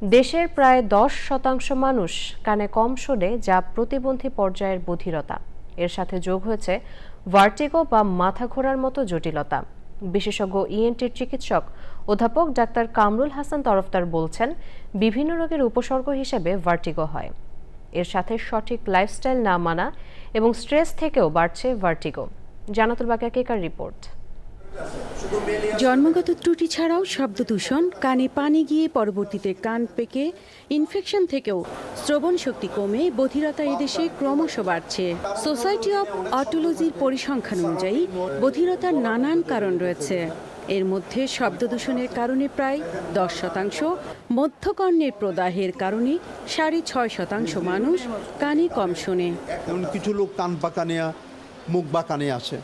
দেশের প্রায় 10% মানুষ কানে কম শোনে, যা প্রতিবন্ধী পর্যায়ের বধিরতা। এর সাথে যোগ হয়েছে ভার্টিগো বা মাথা ঘোরার মতো জটিলতা। বিশেষজ্ঞ ইএনটির চিকিৎসক অধ্যাপক ডাক্তার কামরুল হাসান তরফদার বলছেন, বিভিন্ন রোগের উপসর্গ হিসেবে ভার্টিগো হয়। এর সাথে সঠিক লাইফস্টাইল না মানা এবং স্ট্রেস থেকেও বাড়ছে ভার্টিগো। জান্নাতুল বাকিয়া কেকার রিপোর্ট। জন্মগত ত্রুটি ছাড়াও শব্দ দূষণ, কানে পানি গিয়ে পরবর্তীতে কান পেকে ইনফেকশন থেকেও শ্রবণ শক্তি কমে বধিরতা এদেশে ক্রমশ বাড়ছে। সোসাইটি অব অটোলজির পরিসংখ্যান অনুযায়ী বধিরতার নানান কারণ রয়েছে। এর মধ্যে শব্দ দূষণের কারণে প্রায় 10%, মধ্যকর্ণের প্রদাহের কারণে 6.5% মানুষ কানে কম শোনে। কিছু লোক কান পাকা নেয়া, মুখ বাঁকা নিয়ে আসে,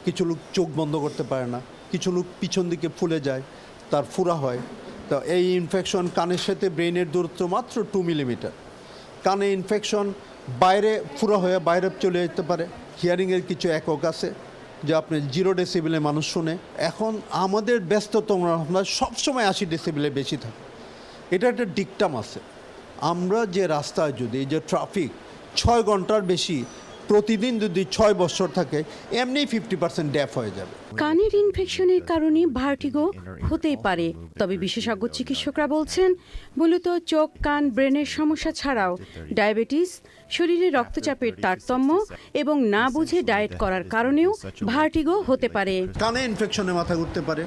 কিছু লোক চোখ বন্ধ করতে পারে না, কিছু লোক পিছন দিকে ফুলে যায়, তার ফুরা হয়। তো এই ইনফেকশন কানের সাথে ব্রেনের দূরত্ব মাত্র 2 মিলিমিটার। কানে ইনফেকশন বাইরে ফুরা হয়ে বাইরে চলে যেতে পারে। হিয়ারিংয়ের কিছু একক আছে যে আপনি 0 ডেসিবেলে মানুষ শুনে। এখন আমাদের ব্যস্ততম আমরা সবসময় 80 ডেসিবেলে বেশি থাকে। এটা একটা ডিকটাম আছে। আমরা যে রাস্তায় যদি এই যে ট্রাফিক 6 ঘন্টার বেশি প্রতিদিন যদি 6 বছর থাকে, এমনি 50% ডেফ হয়ে যাবে। কানের ইনফেকশনের কারণে ভার্টিগো হতেই পারে, তবে বিশেষজ্ঞ চিকিৎসকরা বলছেন মূলত চোখ, কান, ব্রেনের সমস্যা ছাড়াও ডায়াবেটিস, শরীরে রক্তচাপের তারতম্য এবং না বুঝে ডায়েট করার কারণেও ভার্টিগো হতে পারে। কানে ইনফেকশনে মাথা ঘুরতে পারে,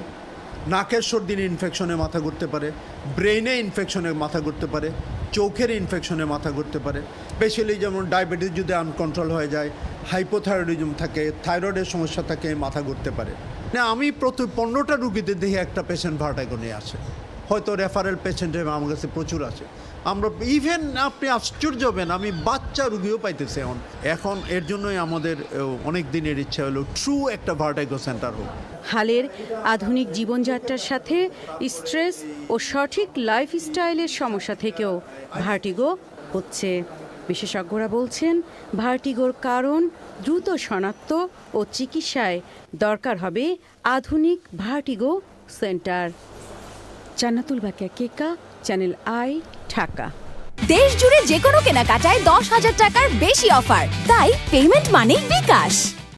নাকের সর্দির ইনফেকশনে মাথা ঘুরতে পারে, ব্রেইনে ইনফেকশনে মাথা ঘুরতে পারে, চোখের ইনফেকশনে মাথা ঘুরতে পারে। স্পেশালি যেমন ডায়াবেটিস যদি আনকন্ট্রোল হয়ে যায়, হাইপোথাইরয়েডিজম থাকে, থাইরয়েডের সমস্যা থাকে, মাথা ঘুরতে পারে। না, আমি প্রতি 15টা রুগীতে দেখি একটা পেশেন্ট ভার্টিগো নিয়ে আসে। হয়তো রেফারেল পেশেন্ট আমার কাছে প্রচুর আছে। আমরা ইভেন আপনি আশ্চর্য হবেন, আমি বাচ্চা রুগীও পাইতেছি এখন। এর জন্যই আমাদের অনেক দিনের ইচ্ছা হলো ট্রু একটা ভার্টিগো সেন্টার হোক। হালের আধুনিক জীবনযাত্রার সাথে স্ট্রেস ও সঠিক লাইফস্টাইলের সমস্যা থেকেও ভার্টিগো হচ্ছে। বিশেষজ্ঞরা বলছেন, ভার্টিগোর কারণ দ্রুত শনাক্ত ও চিকিৎসায় দরকার হবে আধুনিক vertigo centre. Jannatul বাকিয়া Keka, channel I, Dhaka. দেশ জুড়ে যে কোনো কেনাকাটায় 10,000 টাকার বেশি অফার, তাই পেমেন্ট মানেই বিকাশ।